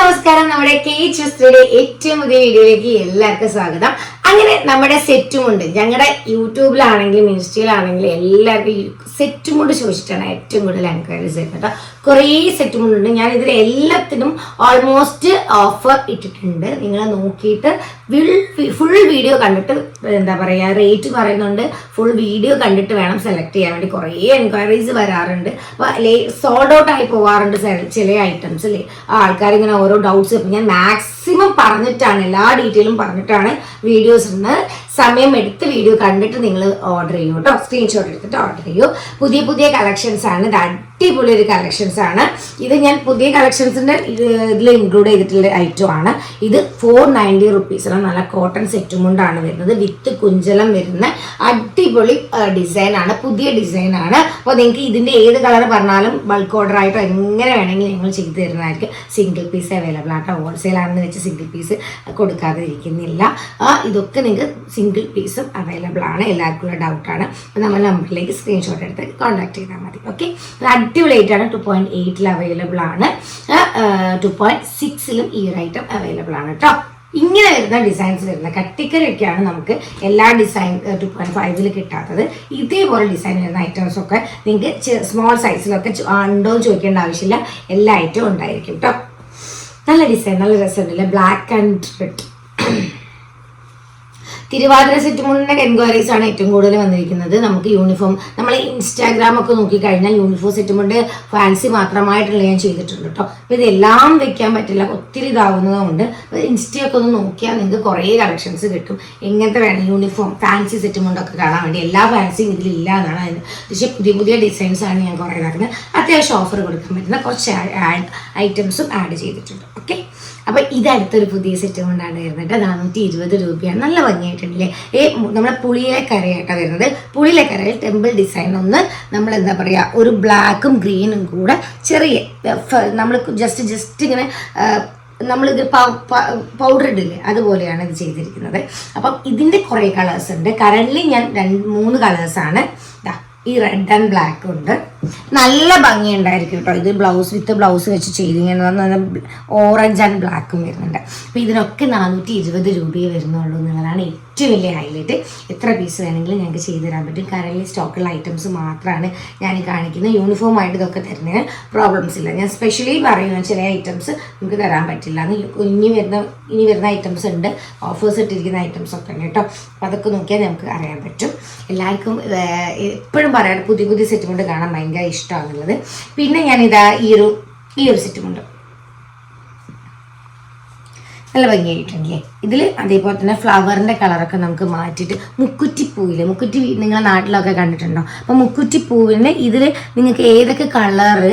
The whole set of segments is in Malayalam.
നമസ്കാരം. നമ്മുടെ KHSയുടെ ഏറ്റവും പുതിയ വീഡിയോയിലേക്ക് എല്ലാവർക്കും സ്വാഗതം. അങ്ങനെ നമ്മുടെ സെറ്റുമുണ്ട് ഞങ്ങളുടെ യൂട്യൂബിലാണെങ്കിലും ഇൻസ്റ്റയിലാണെങ്കിലും എല്ലാവർക്കും സെറ്റുമുണ്ട് ചോദിച്ചിട്ടാണ് ഏറ്റവും കൂടുതൽ എൻക്വയറീസ് കേട്ടോ. കുറേ സെറ്റുമുണ്ട്. ഞാൻ ഇതിൽ എല്ലാത്തിനും ഓൾമോസ്റ്റ് ഓഫർ ഇട്ടിട്ടുണ്ട്. നിങ്ങൾ നോക്കിയിട്ട് ഫുൾ വീഡിയോ കണ്ടിട്ട് എന്താ പറയുക റേറ്റ് പറയുന്നുണ്ട്. ഫുൾ വീഡിയോ കണ്ടിട്ട് വേണം സെലക്ട് ചെയ്യാൻ വേണ്ടി. കുറേ എൻക്വയറീസ് വരാറുണ്ട്. അപ്പോൾ സോൾഡ് ഔട്ട് ആയി പോകാറുണ്ട് ചില ഐറ്റംസ് അല്ലേ. ആൾക്കാരിങ്ങനെ ഓരോ ഡൗട്ട്സ്. ഞാൻ മാക്സിമം പറഞ്ഞിട്ടാണ് എല്ലാ ഡീറ്റെയിലും പറഞ്ഞിട്ടാണ് വീഡിയോസ് ഇടുന്നത്. സമയം എടുത്ത് വീഡിയോ കണ്ടിട്ട് നിങ്ങൾ ഓർഡർ ചെയ്യൂ കേട്ടോ. സ്ക്രീൻഷോട്ട് എടുത്തിട്ട് ഓർഡർ ചെയ്യൂ. പുതിയ കളക്ഷൻസ് ആണ്. ഇത് അടിപൊളി ഒരു കളക്ഷൻസ് ആണ്. ഇത് ഞാൻ പുതിയ കളക്ഷൻസിന്റെ ഇതിൽ ഇൻക്ലൂഡ് ചെയ്തിട്ടുള്ള ഐറ്റം ആണ്. ഇത് 490 റുപ്പീസിന് നല്ല കോട്ടൺ സെറ്റും കൊണ്ടാണ് വരുന്നത്. വിത്ത് കുഞ്ചലം വരുന്ന അടിപൊളി ഡിസൈൻ ആണ്. പുതിയ ഡിസൈൻ ആണ്. അപ്പോൾ നിങ്ങൾക്ക് ഇതിന്റെ ഏത് കളർ പറഞ്ഞാലും ബൾക്ക് ഓർഡർ ആയിട്ടോ എങ്ങനെ വേണമെങ്കിലും ഞങ്ങൾ ചെയ്തു തരുന്നതായിരിക്കും. സിംഗിൾ പീസ് അവൈലബിൾ ആട്ടോ. ഹോൾസെയിൽ ആണെന്ന് വെച്ച് സിംഗിൾ പീസ് കൊടുക്കാതെ ഇരിക്കുന്നില്ല. ഇതൊക്കെ നിങ്ങൾക്ക് സിംഗിൾ പീസും അവൈലബിൾ ആണ്. എല്ലാവർക്കും ഉള്ള ഡൗട്ടാണ്. അപ്പോൾ നമ്മുടെ നമ്പറിലേക്ക് സ്ക്രീൻഷോട്ട് എടുത്ത് കോൺടാക്ട് ചെയ്താൽ മതി. ഓക്കെ. അടിപൊളി ആയിട്ടാണ്. 2.8 അവൈലബിൾ ആണ്. 2.6 ഈ ഒരു ഐറ്റം അവൈലബിൾ ആണ് കേട്ടോ. ഇങ്ങനെ വരുന്ന ഡിസൈൻസ് വരുന്ന കട്ടിക്കരൊക്കെയാണ് നമുക്ക് എല്ലാ ഡിസൈൻ 2.5 കിട്ടാത്തത്. ഇതേപോലെ ഡിസൈൻ വരുന്ന ഐറ്റംസ് ഒക്കെ നിങ്ങൾക്ക് സ്മോൾ സൈസിലൊക്കെ ഉണ്ടോ എന്ന് ചോദിക്കേണ്ട ആവശ്യമില്ല. എല്ലാ ഐറ്റവും ഉണ്ടായിരിക്കും കേട്ടോ. നല്ല ഡിസൈൻ, നല്ല രസമുണ്ടല്ലേ. ബ്ലാക്ക് ആൻഡ് റെഡ് തിരുവാതിര സെറ്റുമുണ്ടിൻ്റെ എൻക്വയറീസ് ആണ് ഏറ്റവും കൂടുതൽ വന്നിരിക്കുന്നത്. നമുക്ക് യൂണിഫോം നമ്മൾ ഇൻസ്റ്റാഗ്രാം ഒക്കെ നോക്കിക്കഴിഞ്ഞാൽ യൂണിഫോം സെറ്റുമുണ്ട് ഫാൻസി മാത്രമായിട്ടുള്ള ഞാൻ ചെയ്തിട്ടുണ്ട് കേട്ടോ. അപ്പോൾ ഇതെല്ലാം വെക്കാൻ പറ്റില്ല, ഒത്തിരി ഇതാവുന്നതുകൊണ്ട് ഇൻസ്റ്റയൊക്കെ ഒന്ന് നോക്കിയാൽ നിങ്ങൾക്ക് കുറേ കളക്ഷൻസ് കിട്ടും. എങ്ങനത്തെ വേണം യൂണിഫോം ഫാൻസി സെറ്റുമുണ്ടൊക്കെ കാണാൻ വേണ്ടി. എല്ലാ ഫാൻസിയും ഇതിലില്ല എന്നാണ് അതിന്. പക്ഷേ പുതിയ ഡിസൈൻസ് ആണ് ഞാൻ കുറേ ഇതാക്കുന്നത്. അത്യാവശ്യം ഓഫർ കൊടുക്കാൻ പറ്റുന്ന കുറച്ച് ഐറ്റംസും ആഡ് ചെയ്തിട്ടുണ്ട്. ഓക്കെ. അപ്പോൾ ഇതടുത്തൊരു പുതിയ സെറ്റ് കൊണ്ടാണ് വരുന്നത്. 420 രൂപയാണ്. നല്ല ഭംഗിയായിട്ടുണ്ടല്ലേ. നമ്മുടെ പുളിയിലേക്കരയായിട്ടാണ് വരുന്നത്. പുളിയിലേക്കരയിൽ ടെമ്പിൾ ഡിസൈൻ ഒന്ന് നമ്മൾ എന്താ പറയുക ഒരു ബ്ലാക്കും ഗ്രീനും കൂടെ ചെറിയ നമ്മൾ ജസ്റ്റ് ഇങ്ങനെ നമ്മളിത് പൗഡർ ഇടില്ലേ അതുപോലെയാണ് ഇത് ചെയ്തിരിക്കുന്നത്. അപ്പം ഇതിൻ്റെ കുറേ കളേഴ്സ് ഉണ്ട്. കറൻ്റ്ലി ഞാൻ 3 കളേഴ്സാണ്. ഈ റെഡ് ആൻഡ് ബ്ലാക്ക് ഉണ്ട്. നല്ല ഭംഗിയുണ്ടായിരിക്കും കേട്ടോ. ഇത് വിത്ത് ബ്ലൗസ് വെച്ച് ചെയ്തിങ്ങനെ ഓറഞ്ച് ആൻഡ് ബ്ലാക്കും വരുന്നുണ്ട്. അപ്പോൾ ഇതിനൊക്കെ 420 രൂപയെ വരുന്നുള്ളൂ എന്നുള്ളതാണ് ഏറ്റവും വലിയ ഹൈലൈറ്റ്. എത്ര പീസ് വേണമെങ്കിലും ഞങ്ങൾക്ക് ചെയ്തു തരാൻ പറ്റും. കറൻലി സ്റ്റോക്കുള്ള ഐറ്റംസ് മാത്രമാണ് ഞാൻ യൂണിഫോം യൂണിഫോമായിട്ട് ഇതൊക്കെ തരുന്നതിന് പ്രോബ്ലംസ് ഇല്ല. ഞാൻ സ്പെഷ്യലി പറയുന്നത് ചില ഐറ്റംസ് നമുക്ക് തരാൻ പറ്റില്ല. ഇനി വരുന്ന ഐറ്റംസ് ഉണ്ട്. ഓഫേഴ്സ് ഇട്ടിരിക്കുന്ന ഐറ്റംസ് ഒക്കെ ഉണ്ട് കേട്ടോ. അപ്പോൾ അതൊക്കെ നോക്കിയാൽ നമുക്ക് അറിയാൻ പറ്റും. എല്ലാവർക്കും എപ്പോഴും പറയാം പുതിയ സെറ്റുമുണ്ട് കാണാൻ ഭയങ്കര ഇഷ്ടമാണുള്ളത്. പിന്നെ ഞാനിതാ ഈ ഒരു സെറ്റുമുണ്ട് നല്ല ഭംഗിയായിട്ടുണ്ടല്ലേ. ഇതിൽ അതേപോലെ തന്നെ ഫ്ലവറിൻ്റെ കളറൊക്കെ നമുക്ക് മാറ്റിയിട്ട് മുക്കുറ്റിപ്പൂവില്ലേ, മുക്കുറ്റി നിങ്ങളെ നാട്ടിലൊക്കെ കണ്ടിട്ടുണ്ടോ? അപ്പോൾ മുക്കുറ്റിപ്പൂവിന് ഇതിൽ നിങ്ങൾക്ക് ഏതൊക്കെ കളറ്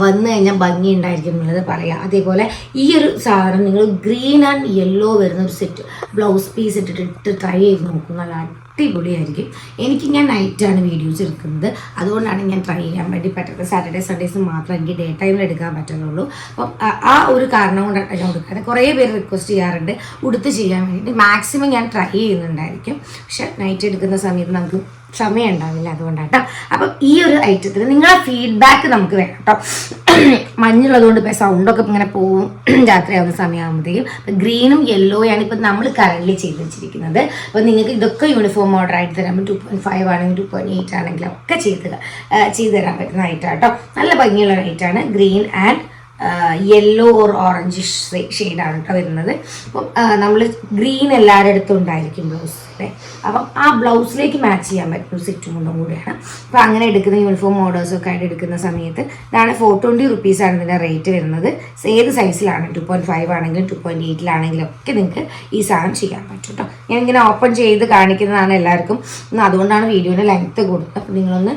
വന്നു കഴിഞ്ഞാൽ ഭംഗി ഉണ്ടായിരിക്കും എന്നുള്ളത് പറയാം. അതേപോലെ ഈ ഒരു സാധനം നിങ്ങൾ ഗ്രീൻ ആൻഡ് യെല്ലോ വരുന്ന ഒരു സെറ്റ് ബ്ലൗസ് പീസ് ഇട്ടിട്ട് ട്രൈ ചെയ്ത് നോക്കും. നല്ല അടിപൊളിയായിരിക്കും. ഞാൻ നൈറ്റാണ് വീഡിയോസ് എടുക്കുന്നത്. അതുകൊണ്ടാണ് ഞാൻ ട്രൈ ചെയ്യാൻ വേണ്ടി പറ്റുന്നത്. സാറ്റർഡേ സൺഡേസ് മാത്രം എനിക്ക് ഡേ ടൈമിൽ എടുക്കാൻ പറ്റുന്നുള്ളൂ. അപ്പം ആ ഒരു കാരണം കൊണ്ടാണ് ഞാൻ കൊടുക്കാറ്. കുറേ പേര് റിക്വസ്റ്റ് ചെയ്യാറുണ്ട് ഉടുത്ത് ചെയ്യാൻ വേണ്ടിയിട്ട്. മാക്സിമം ഞാൻ ട്രൈ ചെയ്യുന്നുണ്ടായിരിക്കും. പക്ഷെ നൈറ്റ് എടുക്കുന്ന സമയത്ത് നമുക്ക് സമയം ഉണ്ടാവില്ല. അതുകൊണ്ടാട്ടോ. അപ്പം ഈ ഒരു ഐറ്റത്തിന് നിങ്ങളെ ഫീഡ്ബാക്ക് നമുക്ക് വേണം കേട്ടോ. മഞ്ഞുള്ളതുകൊണ്ട് ഇപ്പോൾ സൗണ്ടൊക്കെ ഇങ്ങനെ പോവും രാത്രിയാവുന്ന സമയമാകുമ്പോഴത്തേക്കും. അപ്പം ഗ്രീനും യെല്ലോയാണ് ഇപ്പം നമ്മൾ കറൻറ്റ്ലി ചെയ്ത് വെച്ചിരിക്കുന്നത്. അപ്പോൾ നിങ്ങൾക്ക് ഇതൊക്കെ യൂണിഫോം ഓർഡർ ആയിട്ട് തരാൻ 2.5 ആണെങ്കിലും 2.8 ആണെങ്കിലും ഒക്കെ ചെയ്ത് തരാൻ പറ്റുന്ന ഐറ്റാണ് കേട്ടോ. നല്ല ഭംഗിയുള്ള ഐറ്റാണ്. Green and yellow or orange ഷെയ്ഡാണ് കേട്ടോ വരുന്നത്. അപ്പം നമ്മൾ ഗ്രീൻ എല്ലാവരുടെ അടുത്തും ഉണ്ടായിരിക്കും ബ്ലൗസ് അല്ലേ. അപ്പം ആ ബ്ലൗസിലേക്ക് മാച്ച് ചെയ്യാൻ പറ്റുന്ന സെറ്റും കൊണ്ടും കൂടിയാണ്. അപ്പോൾ അങ്ങനെ എടുക്കുന്ന യൂണിഫോം ഓർഡേഴ്സൊക്കെ ആയിട്ട് എടുക്കുന്ന സമയത്ത് ഇതാണ് 420 റുപ്പീസാണ് ഇതിൻ്റെ റേറ്റ് വരുന്നത്. ഏത് സൈസിലാണ് 2.5 ആണെങ്കിലും 2.8 ഒക്കെ നിങ്ങൾക്ക് ഈ സാധനം ചെയ്യാൻ പറ്റും കേട്ടോ. ഞാനിങ്ങനെ ഓപ്പൺ ചെയ്ത് കാണിക്കുന്നതാണ് എല്ലാവർക്കും. അതുകൊണ്ടാണ് വീഡിയോയുടെ ലെങ്ത്ത് കൊടുത്തത്. അപ്പോൾ നിങ്ങളൊന്ന്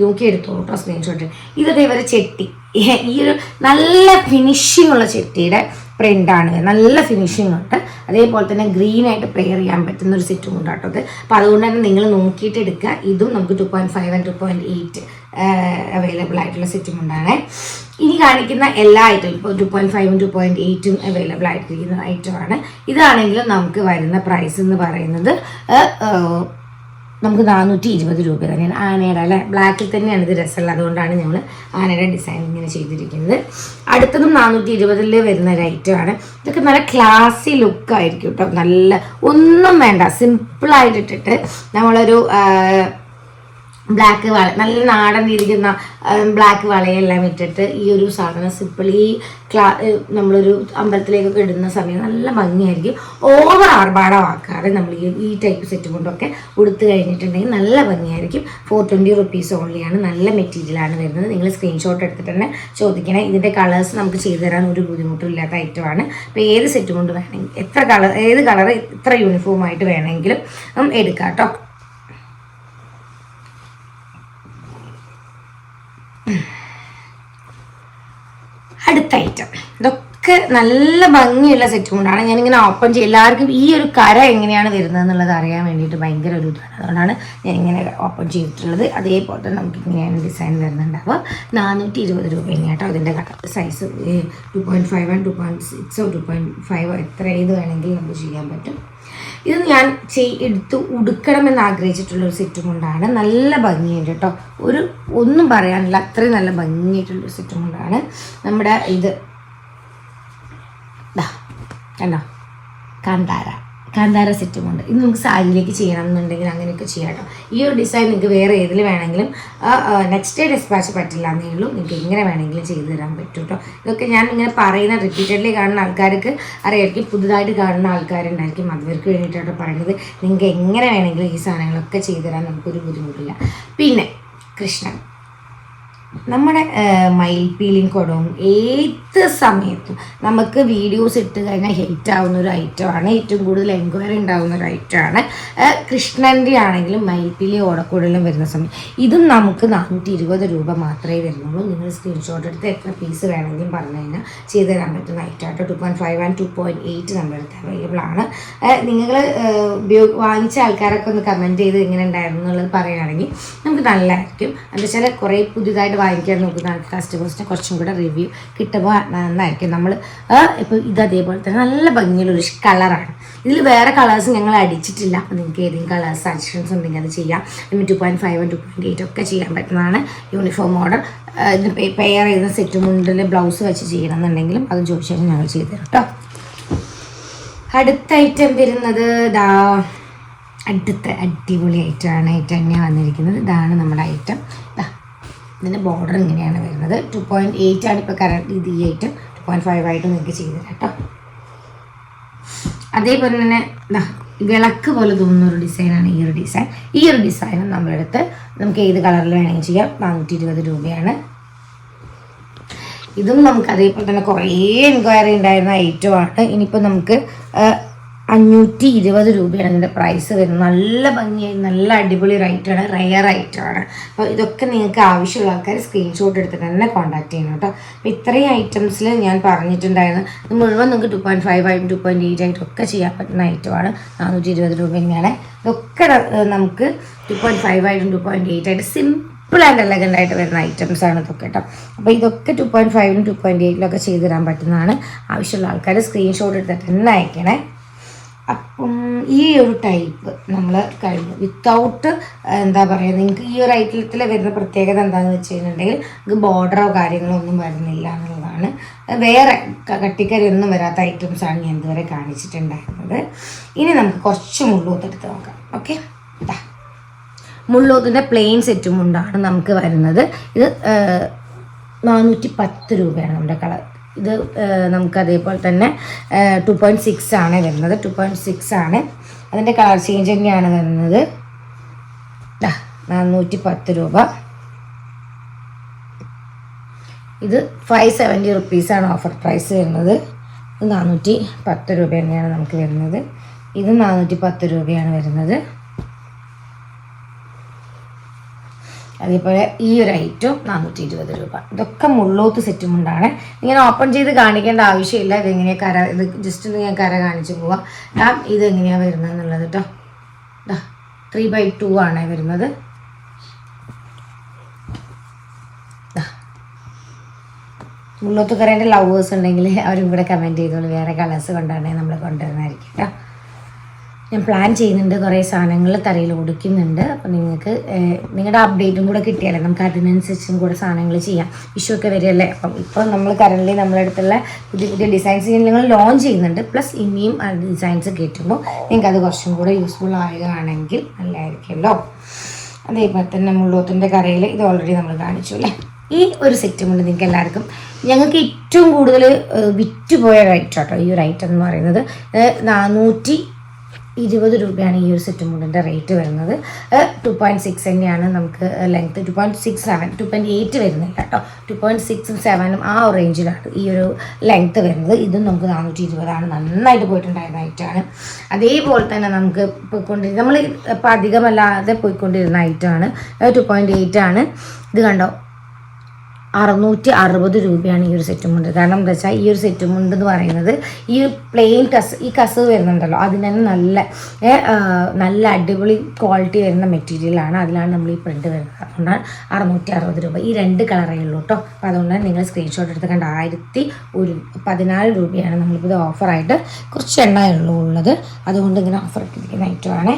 നോക്കി എടുത്തോളൂ കേട്ടോ സ്ക്രീൻഷോട്ട്. ഇതൊക്കെ ഇവരെ ചെട്ടി ഈ ഒരു നല്ല ഫിനിഷിംഗ് ഉള്ള ചെട്ടിയുടെ പ്രിൻ്റാണ്. നല്ല ഫിനിഷിംഗ് ഉണ്ട്. അതേപോലെ തന്നെ ഗ്രീനായിട്ട് പെയർ ചെയ്യാൻ പറ്റുന്ന ഒരു സെറ്റും ഉണ്ട് കേട്ടോ അത്. അപ്പോൾ അതുകൊണ്ട് തന്നെ നിങ്ങൾ നോക്കിയിട്ട് എടുക്കുക. ഇതും നമുക്ക് 2.5 ആൻഡ് 2.8 അവൈലബിൾ ആയിട്ടുള്ള സെറ്റും ഉണ്ടാണ്. ഇനി കാണിക്കുന്ന എല്ലാ ഐറ്റവും ഇപ്പോൾ 2.5 2.8 അവൈലബിൾ ആയിട്ടിരിക്കുന്ന ഐറ്റമാണ്. ഇതാണെങ്കിലും നമുക്ക് വരുന്ന പ്രൈസ് എന്ന് പറയുന്നത് നമുക്ക് 420 രൂപ തന്നെയാണ്. ആനയുടെ അല്ലേ, ബ്ലാക്കിൽ തന്നെയാണ് ഇത് രസമുള്ളത്, അതുകൊണ്ടാണ് ഞങ്ങൾ ആനയുടെ ഡിസൈൻ ഇങ്ങനെ ചെയ്തിരിക്കുന്നത്. അടുത്തതും 420 വരുന്ന ഒരു ഐറ്റമാണ്. ഇതൊക്കെ നല്ല ക്ലാസി ലുക്കായിരിക്കും കേട്ടോ. നല്ല ഒന്നും വേണ്ട, സിമ്പിളായിട്ടിട്ടിട്ട് നമ്മളൊരു ബ്ലാക്ക് വള, നല്ല നാടൻ ഇരിക്കുന്ന ബ്ലാക്ക് വളയെല്ലാം ഇട്ടിട്ട് ഈ ഒരു സാധനം സിമ്പിൾ ഈ നമ്മളൊരു അമ്പലത്തിലേക്കൊക്കെ ഇടുന്ന സമയം നല്ല ഭംഗിയായിരിക്കും. ഓവർ ആർഭാടമാക്കാതെ നമ്മൾ ഈ ടൈപ്പ് സെറ്റ് കൊണ്ടൊക്കെ ഉടുത്ത് കഴിഞ്ഞിട്ടുണ്ടെങ്കിൽ നല്ല ഭംഗിയായിരിക്കും. 420 റുപ്പീസ് ഓൺലിയാണ്. നല്ല മെറ്റീരിയലാണ് വരുന്നത്. നിങ്ങൾ സ്ക്രീൻഷോട്ട് എടുത്തിട്ട് തന്നെ ചോദിക്കണേ. ഇതിൻ്റെ കളേഴ്സ് നമുക്ക് ചെയ്തു തരാൻ ഒരു ബുദ്ധിമുട്ടും ഇല്ലാത്ത ഐറ്റമാണ്. അപ്പോൾ ഏത് സെറ്റ് കൊണ്ട് വേണമെങ്കിൽ ഏത് കളർ എത്ര യൂണിഫോമായിട്ട് വേണമെങ്കിലും എടുക്കാം കേട്ടോ. അടുത്ത ഐറ്റം, ഇതൊക്കെ നല്ല ഭംഗിയുള്ള സെറ്റ് കൊണ്ടാണ് ഞാനിങ്ങനെ ഓപ്പൺ ചെയ്യും. എല്ലാവർക്കും ഈ ഒരു കര എങ്ങനെയാണ് വരുന്നത് എന്നുള്ളത് അറിയാൻ വേണ്ടിയിട്ട് ഭയങ്കര ഒരു ഇതാണ്. അതുകൊണ്ടാണ് ഞാനിങ്ങനെ ഓപ്പൺ ചെയ്തിട്ടുള്ളത്. അതേപോലെ തന്നെ നമുക്ക് ഇങ്ങനെയാണ് ഡിസൈൻ വരുന്നുണ്ടാവുക. 420 രൂപ കേട്ടോ. അതിൻ്റെ സൈസ് 2.5 ആൻഡ് 2.6 2.5 എത്ര ഏത് വേണമെങ്കിലും നമുക്ക് ചെയ്യാൻ പറ്റും. ഇത് ഞാൻ എടുത്ത് ഉടുക്കണമെന്ന് ആഗ്രഹിച്ചിട്ടുള്ളൊരു സെറ്റും കൊണ്ടാണ്. നല്ല ഭംഗിയുണ്ട് കേട്ടോ. ഒന്നും പറയാനില്ല, അത്രയും നല്ല ഭംഗിയായിട്ടുള്ളൊരു സെറ്റും കൊണ്ടാണ്. നമ്മുടെ ഇത് കണ്ടോ, കാന്താര സെറ്റും കൊണ്ട് ഇത് നമുക്ക് സാരിയിലേക്ക് ചെയ്യണം എന്നുണ്ടെങ്കിൽ അങ്ങനെയൊക്കെ ചെയ്യാം കേട്ടോ. ഈ ഒരു ഡിസൈൻ നിങ്ങൾക്ക് വേറെ ഏതിൽ വേണമെങ്കിലും നെക്സ്റ്റ് ഡേ ഡിസ്പാച്ച് പറ്റില്ല എന്നേ ഉള്ളൂ. നിങ്ങൾക്ക് എങ്ങനെ വേണമെങ്കിലും ചെയ്തു തരാൻ പറ്റും കേട്ടോ. ഇതൊക്കെ ഞാൻ ഇങ്ങനെ പറയുന്ന റിപ്പീറ്റഡ്ലി കാണുന്ന ആൾക്കാർക്ക് അറിയായിരിക്കും, പുതുതായിട്ട് കാണുന്ന ആൾക്കാരുണ്ടായിരിക്കും, അവർക്ക് വേണ്ടിയിട്ടാണ് പറയുന്നത്. നിങ്ങൾക്ക് എങ്ങനെ വേണമെങ്കിലും ഈ സാധനങ്ങളൊക്കെ ചെയ്തു തരാൻ നമുക്കൊരു ബുദ്ധിമുട്ടില്ല. പിന്നെ കൃഷ്ണൻ, നമ്മുടെ മയിൽപീലിയും കുടവും ഏത് സമയത്തും നമുക്ക് വീഡിയോസ് ഇട്ട് കഴിഞ്ഞാൽ ഹെയ്റ്റ് ആവുന്ന ഒരു ഐറ്റമാണ്. ഏറ്റവും കൂടുതൽ എൻക്വയറി ഉണ്ടാകുന്ന ഒരു ഐറ്റമാണ്. കൃഷ്ണൻ്റെ ആണെങ്കിലും മയിൽപീലി ഓടക്കുടലും വരുന്ന സമയം ഇതും നമുക്ക് 420 രൂപ മാത്രമേ വരുന്നുള്ളൂ. നിങ്ങൾ സ്ക്രീൻഷോട്ട് എടുത്ത് എത്ര പീസ് വേണമെങ്കിലും പറഞ്ഞു കഴിഞ്ഞാൽ ചെയ്ത് തരാൻ പറ്റുന്ന ഐറ്റമായിട്ട് 2.5 ആൻഡ് 2.8 നമ്മുടെ അടുത്ത് അവൈലബിൾ ആണ്. നിങ്ങൾ വാങ്ങിച്ച ആൾക്കാരൊക്കെ ഒന്ന് കമൻറ്റ് ചെയ്ത് എങ്ങനെ ഉണ്ടായിരുന്നു എന്നുള്ളത് പറയുകയാണെങ്കിൽ നമുക്ക് നല്ലതായിരിക്കും. എന്താ വെച്ചാൽ കുറേ പുതിയതായിട്ട് വാങ്ങിക്കാൻ നോക്കുന്ന കസ്റ്റമേഴ്സിന് കുറച്ചും കൂടെ റിവ്യൂ കിട്ടുമ്പോൾ നന്നായിരിക്കും. നമ്മൾ ഇപ്പോൾ ഇത് അതേപോലെ തന്നെ നല്ല ഭംഗിയുള്ളൊരു കളറാണ്. ഇതിൽ വേറെ കളേഴ്സ് ഞങ്ങൾ അടിച്ചിട്ടില്ല. അപ്പോൾ നിങ്ങൾക്ക് ഏതെങ്കിലും കളേഴ്സ് സജഷൻസ് ഉണ്ടെങ്കിൽ അത് ചെയ്യാം. 2.5 2.8 ഒക്കെ ചെയ്യാൻ പറ്റുന്നതാണ്. യൂണിഫോം ഓർഡർ ഇതിന് പെയർ ചെയ്യുന്ന സെറ്റ് മുണ്ടിൽ ബ്ലൗസ് വെച്ച് ചെയ്യണമെന്നുണ്ടെങ്കിലും അത് ചോദിച്ചാൽ ഞങ്ങൾ ചെയ്തു തരാം കേട്ടോ. അടുത്ത ഐറ്റം വരുന്നത് അടുത്ത അടിപൊളി ഐറ്റമാണ്. ഐറ്റം തന്നെയാണ് വന്നിരിക്കുന്നത്. ഇതാണ് നമ്മുടെ ഐറ്റം. ഇതിൻ്റെ ബോർഡർ ഇങ്ങനെയാണ് വരുന്നത്. 2.8 ആണ് ഇപ്പോൾ കറണ്ട്. ഇത് ഈ ഐറ്റം 2.5 ആയിട്ട് നിങ്ങൾക്ക് ചെയ്തു തരാം കേട്ടോ. അതേപോലെ തന്നെ വിളക്ക് പോലെ തോന്നുന്ന ഒരു ഡിസൈനാണ് ഈ ഒരു ഡിസൈൻ. ഈ ഒരു ഡിസൈനും നമ്മളെടുത്ത് നമുക്ക് ഏത് കളറിൽ വേണമെങ്കിൽ ചെയ്യാം. 420 രൂപയാണ്. ഇതും നമുക്ക് അതേപോലെ തന്നെ കുറേ എൻക്വയറി ഉണ്ടായിരുന്ന ഐറ്റമാണ്. ഇനിയിപ്പോൾ നമുക്ക് 520 രൂപയാണ് ഇതിൻ്റെ പ്രൈസ് വരുന്നത്. നല്ല ഭംഗിയായി നല്ല അടിപൊളി റൈറ്റാണ്, റെയർ ഐറ്റമാണ്. അപ്പോൾ ഇതൊക്കെ നിങ്ങൾക്ക് ആവശ്യമുള്ള ആൾക്കാർ സ്ക്രീൻഷോട്ട് എടുത്തിട്ട് തന്നെ കോൺടാക്ട് ചെയ്യണം കേട്ടോ. അപ്പോൾ ഇത്രയും ഐറ്റംസിൽ ഞാൻ പറഞ്ഞിട്ടുണ്ടായിരുന്നു. ഇത് മുഴുവൻ നിങ്ങൾക്ക് 2.5 ആയിട്ടും 2.8 ആയിട്ടും ഒക്കെ ചെയ്യാൻ പറ്റുന്ന ഐറ്റമാണ്. 420 രൂപ തന്നെയാണ്. ഇതൊക്കെ നമുക്ക് 2.5 ആയിട്ടും 2.8 ആയിട്ട് സിമ്പിൾ ആൻഡ് എലഗൻ്റ് ആയിട്ട് വരുന്ന ഐറ്റംസ് ആണ് ഇതൊക്കെ കേട്ടോ. അപ്പോൾ ഇതൊക്കെ 2.5 2.8 ചെയ്തു തരാൻ പറ്റുന്നതാണ്. ആവശ്യമുള്ള ആൾക്കാർ സ്ക്രീൻഷോട്ട് എടുത്തിട്ട് തന്നെ അയക്കണേ. അപ്പം ഈ ഒരു ടൈപ്പ് നമ്മൾ കഴിഞ്ഞു. വിത്തൗട്ട് എന്താ പറയുക, നിങ്ങൾക്ക് ഈ ഒരു ഐറ്റത്തിൽ വരുന്ന പ്രത്യേകത എന്താണെന്ന് വെച്ച് കഴിഞ്ഞിട്ടുണ്ടെങ്കിൽ നിങ്ങൾക്ക് ബോർഡറോ കാര്യങ്ങളോ ഒന്നും വരുന്നില്ല എന്നുള്ളതാണ്. വേറെ കട്ടിക്കരയൊന്നും വരാത്ത ഐറ്റംസാണ് ഞാൻ ഇതുവരെ കാണിച്ചിട്ടുണ്ടായിരുന്നത്. ഇനി നമുക്ക് കുറച്ച് മുള്ളൂത്തെടുത്ത് നോക്കാം. ഓക്കെ, മുള്ളൂത്തിൻ്റെ പ്ലെയിൻ സെറ്റും കൊണ്ടാണ് നമുക്ക് വരുന്നത്. ഇത് 410 രൂപയാണ് നമ്മുടെ കളർ. ഇത് നമുക്ക് അതേപോലെ തന്നെ 2.6 ആണ് വരുന്നത്. 2.6 ആണ്. അതിൻ്റെ കളർ ചേഞ്ച് തന്നെയാണ് വരുന്നത്. 410 രൂപ. ഇത് 570 റുപ്പീസാണ് ഓഫർ പ്രൈസ് വരുന്നത്. ഇത് 410 രൂപ തന്നെയാണ് നമുക്ക് വരുന്നത്. ഇത് 410 രൂപയാണ് വരുന്നത്. അതേപോലെ ഈ ഒരു ഐറ്റം 420 രൂപ. ഇതൊക്കെ മുള്ളൂത്ത് സെറ്റും കൊണ്ടാണ്. ഇങ്ങനെ ഓപ്പൺ ചെയ്ത് കാണിക്കേണ്ട ആവശ്യമില്ല. ഇതെങ്ങനെയാണ് ഇത് ജസ്റ്റ് ഞാൻ കര കാണിച്ചു പോവാം. ഇതെങ്ങനെയാണ് വരുന്നത് എന്നുള്ളത് കേട്ടോ. 3/2 ആണ് വരുന്നത്. മുള്ളൂത്ത് കരേൻ്റെ ലവേഴ്സ് ഉണ്ടെങ്കിൽ അവരും കൂടെ കമൻറ്റ് ചെയ്തോളൂ. വേറെ കളേഴ്സ് കൊണ്ടാണ് നമ്മൾ കൊണ്ടുവരുന്നതായിരിക്കും കേട്ടോ. ഞാൻ പ്ലാൻ ചെയ്യുന്നുണ്ട്, കുറേ സാധനങ്ങൾ തറയിൽ ഒടിക്കുന്നുണ്ട്. അപ്പോൾ നിങ്ങൾക്ക് നിങ്ങളുടെ അപ്ഡേറ്റും കൂടെ കിട്ടിയാലേ നമുക്ക് അതിനനുസരിച്ചും കൂടെ സാധനങ്ങൾ ചെയ്യാം. വിഷുവൊക്കെ വരികയല്ലേ. അപ്പം ഇപ്പോൾ നമ്മൾ കറൻ്റ് നമ്മുടെ അടുത്തുള്ള പുതിയ പുതിയ ഡിസൈൻസ് നിങ്ങൾ ലോഞ്ച് ചെയ്യുന്നുണ്ട്. പ്ലസ് ഇനിയും ആ ഡിസൈൻസ് കയറ്റുമ്പോൾ നിങ്ങൾക്ക് അത് കുറച്ചും കൂടെ യൂസ്ഫുൾ ആകുകയാണെങ്കിൽ നല്ലതായിരിക്കുമല്ലോ. അതേപോലെ തന്നെ മുള്ളൂത്തിൻ്റെ കരയിൽ ഇത് ഓൾറെഡി നമ്മൾ കാണിച്ചു അല്ലേ. ഈ ഒരു സെറ്റും കൊണ്ട് നിങ്ങൾക്ക് എല്ലാവർക്കും ഞങ്ങൾക്ക് ഏറ്റവും കൂടുതൽ വിറ്റുപോയ റൈറ്റ് കേട്ടോ ഈ ഒരു ഐറ്റം എന്ന് പറയുന്നത് 420 രൂപയാണ് ഈ ഒരു സെറ്റ് മുണ്ടിൻ്റെ റേറ്റ് വരുന്നത്. 2.6 തന്നെയാണ് നമുക്ക് ലെങ്ത്ത്. 2.67 2.8 വരുന്നില്ല കേട്ടോ. 2.6ഉം 7ഉം ആ ഒരു റേഞ്ചിലാണ് ഈ ഒരു ലെങ്ത്ത് വരുന്നത്. ഇതും നമുക്ക് 420 നന്നായിട്ട് പോയിട്ടുണ്ടായിരുന്ന ഐറ്റമാണ്. അതേപോലെ തന്നെ നമുക്ക് പോയിക്കൊണ്ടിരുന്ന നമ്മൾ ഇപ്പോൾ അധികമല്ലാതെ പോയിക്കൊണ്ടിരുന്ന ഐറ്റമാണ്. 2.8 ആണ്. ഇത് കണ്ടോ 660 രൂപയാണ് ഈ ഒരു സെറ്റും മുണ്ട്. കാരണം എന്താ വെച്ചാൽ ഈ ഒരു സെറ്റും മുണ്ട് എന്ന് പറയുന്നത് ഈ പ്ലെയിൻ ഈ കസവ് വരുന്നുണ്ടല്ലോ അതിന് തന്നെ നല്ല അടിപൊളി ക്വാളിറ്റി വരുന്ന മെറ്റീരിയലാണ്. അതിലാണ് നമ്മൾ ഈ പ്രിൻ്റ് വരുന്നത്. അതുകൊണ്ടാണ് 660 രൂപ. ഈ 2 കളറേ ഉള്ളൂ കേട്ടോ. അപ്പോൾ അതുകൊണ്ടാണ് നിങ്ങൾ സ്ക്രീൻഷോട്ട് എടുത്ത് കണ്ട 1014 രൂപയാണ്. നമ്മളിപ്പോൾ ഇത് ഓഫറായിട്ട് കുറച്ച് എണ്ണയുള്ളൂ ഉള്ളത്. അതുകൊണ്ട് ഇങ്ങനെ ഓഫർ ഇട്ടിരിക്കുന്ന ഐറ്റമാണ്.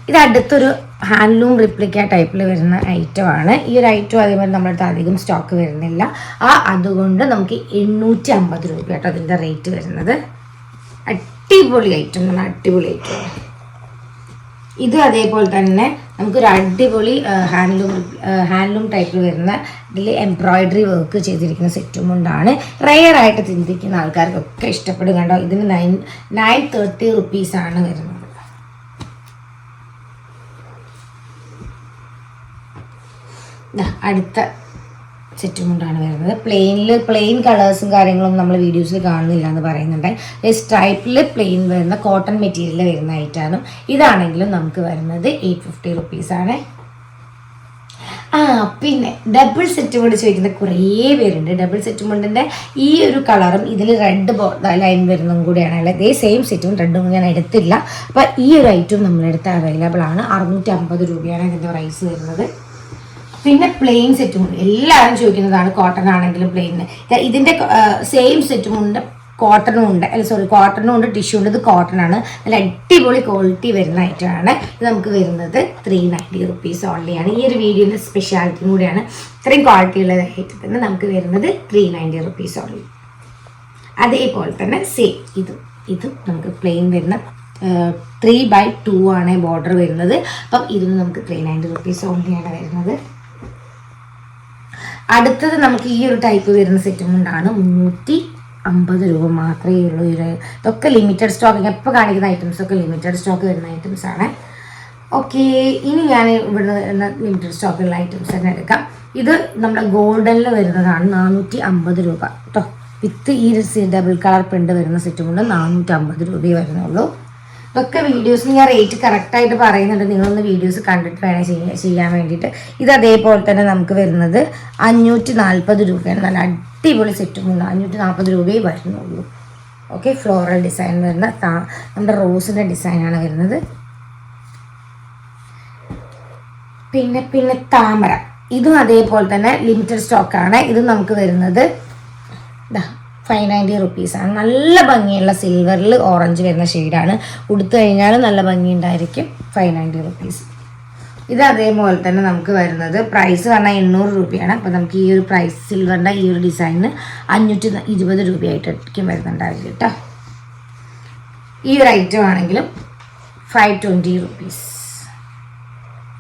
ഇത് അടുത്തൊരു ഹാൻഡ്ലൂം റിപ്ലിക്ക ടൈപ്പിൽ വരുന്ന ഐറ്റമാണ്. ഈ ഒരു ഐറ്റം അതേപോലെ നമ്മുടെ അടുത്ത് അധികം സ്റ്റോക്ക് വരുന്നില്ല. അതുകൊണ്ട് നമുക്ക് 850 രൂപ കേട്ടോ അതിൻ്റെ റേറ്റ് വരുന്നത്. അടിപൊളി ഐറ്റം, നല്ല അടിപൊളി ഐറ്റം. ഇത് അതേപോലെ തന്നെ നമുക്കൊരു അടിപൊളി ഹാൻഡ്ലൂം ടൈപ്പിൽ വരുന്ന ഇതിൽ എംബ്രോയിഡറി വർക്ക് ചെയ്തിരിക്കുന്ന സെറ്റും കൊണ്ടാണ്. റെയറായിട്ട് ചിന്തിക്കുന്ന ആൾക്കാർക്കൊക്കെ ഇഷ്ടപ്പെടും. കണ്ടോ ഇതിന് 930 റുപ്പീസാണ് വരുന്നത്. അടുത്ത സെറ്റും കൊണ്ടാണ് വരുന്നത്. പ്ലെയിൻ കളേഴ്സും കാര്യങ്ങളും നമ്മൾ വീഡിയോസിൽ കാണുന്നില്ല എന്ന് പറയുന്നുണ്ട്. സ്ട്രൈപ്പിൽ പ്ലെയിൻ വരുന്ന കോട്ടൺ മെറ്റീരിയൽ വരുന്ന ഐറ്റാണ്. ഇതാണെങ്കിലും നമുക്ക് വരുന്നത് 850 റുപ്പീസാണ്. പിന്നെ ഡബിൾ സെറ്റ് മുണ്ട് ചോദിക്കുന്ന കുറേ പേരുണ്ട്. ഡബിൾ സെറ്റ് മുണ്ടിൻ്റെ ഈ ഒരു കളറും ഇതിൽ റെഡ് ലൈൻ വരുന്നതും കൂടിയാണ്. അല്ല ഇതേ സെയിം സെറ്റും റെഡും ഞാൻ എടുത്തില്ല. അപ്പോൾ ഈ ഒരു ഐറ്റം നമ്മളെടുത്ത് അവൈലബിൾ ആണ്. 650 രൂപയാണ് ഇതിൻ്റെ പ്രൈസ് വരുന്നത്. പിന്നെ പ്ലെയിൻ സെറ്റും ഉണ്ട്. എല്ലാവരും ചോദിക്കുന്നതാണ് കോട്ടൺ ആണെങ്കിലും പ്ലെയിൻ. ഇതിൻ്റെ സെയിം സെറ്റും ഉണ്ട്, കോട്ടണും ഉണ്ട്. കോട്ടണും ഉണ്ട്, ടിഷ്യൂ ഉണ്ട്. ഇത് കോട്ടൺ ആണ്. നല്ല അടിപൊളി ക്വാളിറ്റി വരുന്ന ഐറ്റമാണ്. ഇത് നമുക്ക് വരുന്നത് 390 റുപ്പീസ് ഓൺലിയാണ്. ഈ ഒരു വീഡിയോൻ്റെ സ്പെഷ്യാലിറ്റിയും കൂടിയാണ്. ഇത്രയും ക്വാളിറ്റി ഉള്ള ഐറ്റത്തിന് നമുക്ക് വരുന്നത് 390 റുപ്പീസ് ഓൺലി. അതേപോലെ തന്നെ ഇതും നമുക്ക് പ്ലെയിൻ വരുന്ന 3/2 ആണ് ബോർഡർ വരുന്നത്. അപ്പം ഇതിന് നമുക്ക് 390 റുപ്പീസ് ഓൺലിയാണ് വരുന്നത്. അടുത്തത് നമുക്ക് ഈ ഒരു ടൈപ്പ് വരുന്ന സെറ്റും കൊണ്ടാണ് 350 രൂപ മാത്രമേ ഉള്ളൂ. ഇതൊക്കെ ലിമിറ്റഡ് സ്റ്റോക്ക്. ഞാൻ ഇപ്പോൾ കാണിക്കുന്ന ഐറ്റംസൊക്കെ ലിമിറ്റഡ് സ്റ്റോക്ക് വരുന്ന ഐറ്റംസാണ്. ഓക്കെ, ഇനി ഞാൻ ഇവിടെ ലിമിറ്റഡ് സ്റ്റോക്കുള്ള ഐറ്റംസ് തന്നെ എടുക്കാം. ഇത് നമ്മുടെ ഗോൾഡനിൽ വരുന്നതാണ് 450 രൂപ കേട്ടോ. വിത്ത് ഈ ഡബിൾ കളർ പ്രിൻ്റ് വരുന്ന സെറ്റും കൊണ്ട് 450 രൂപയെ വരുന്നുള്ളൂ. ഇതൊക്കെ വീഡിയോസിന് ഞാൻ റേറ്റ് കറക്റ്റായിട്ട് പറയുന്നുണ്ട്. നിങ്ങളൊന്ന് വീഡിയോസ് കണ്ടിട്ട് വേണം ചെയ്യാൻ വേണ്ടിയിട്ട്. ഇത് അതേപോലെ തന്നെ നമുക്ക് വരുന്നത് 540 രൂപയാണ്. നല്ല അടിപൊളി സെറ്റും കൊണ്ട് 540 രൂപയെ വരുന്നുള്ളൂ. ഓക്കെ, ഫ്ലോറൽ ഡിസൈൻ വരുന്ന നമ്മുടെ റോസിൻ്റെ ഡിസൈനാണ് വരുന്നത്. പിന്നെ താമര, ഇതും അതേപോലെ തന്നെ ലിമിറ്റഡ് സ്റ്റോക്കാണ്. ഇത് നമുക്ക് വരുന്നത് 590 റുപ്പീസാണ്. നല്ല ഭംഗിയുള്ള സിൽവറിൽ ഓറഞ്ച് വരുന്ന ഷെയ്ഡാണ്. ഉടുത്തു കഴിഞ്ഞാലും നല്ല ഭംഗിയുണ്ടായിരിക്കും. 590 റുപ്പീസ്. ഇത് അതേപോലെ തന്നെ നമുക്ക് വരുന്നത് പ്രൈസ് പറഞ്ഞാൽ 800 രൂപയാണ്. അപ്പോൾ നമുക്ക് ഈ ഒരു പ്രൈസ് സിൽവറിൻ്റെ ഈ ഒരു ഡിസൈനിന് 520 രൂപയായിട്ടായിരിക്കും വരുന്നുണ്ടാവില്ല കേട്ടോ. ഈ ഒരു ഐറ്റം ആണെങ്കിലും 520 റുപ്പീസ്.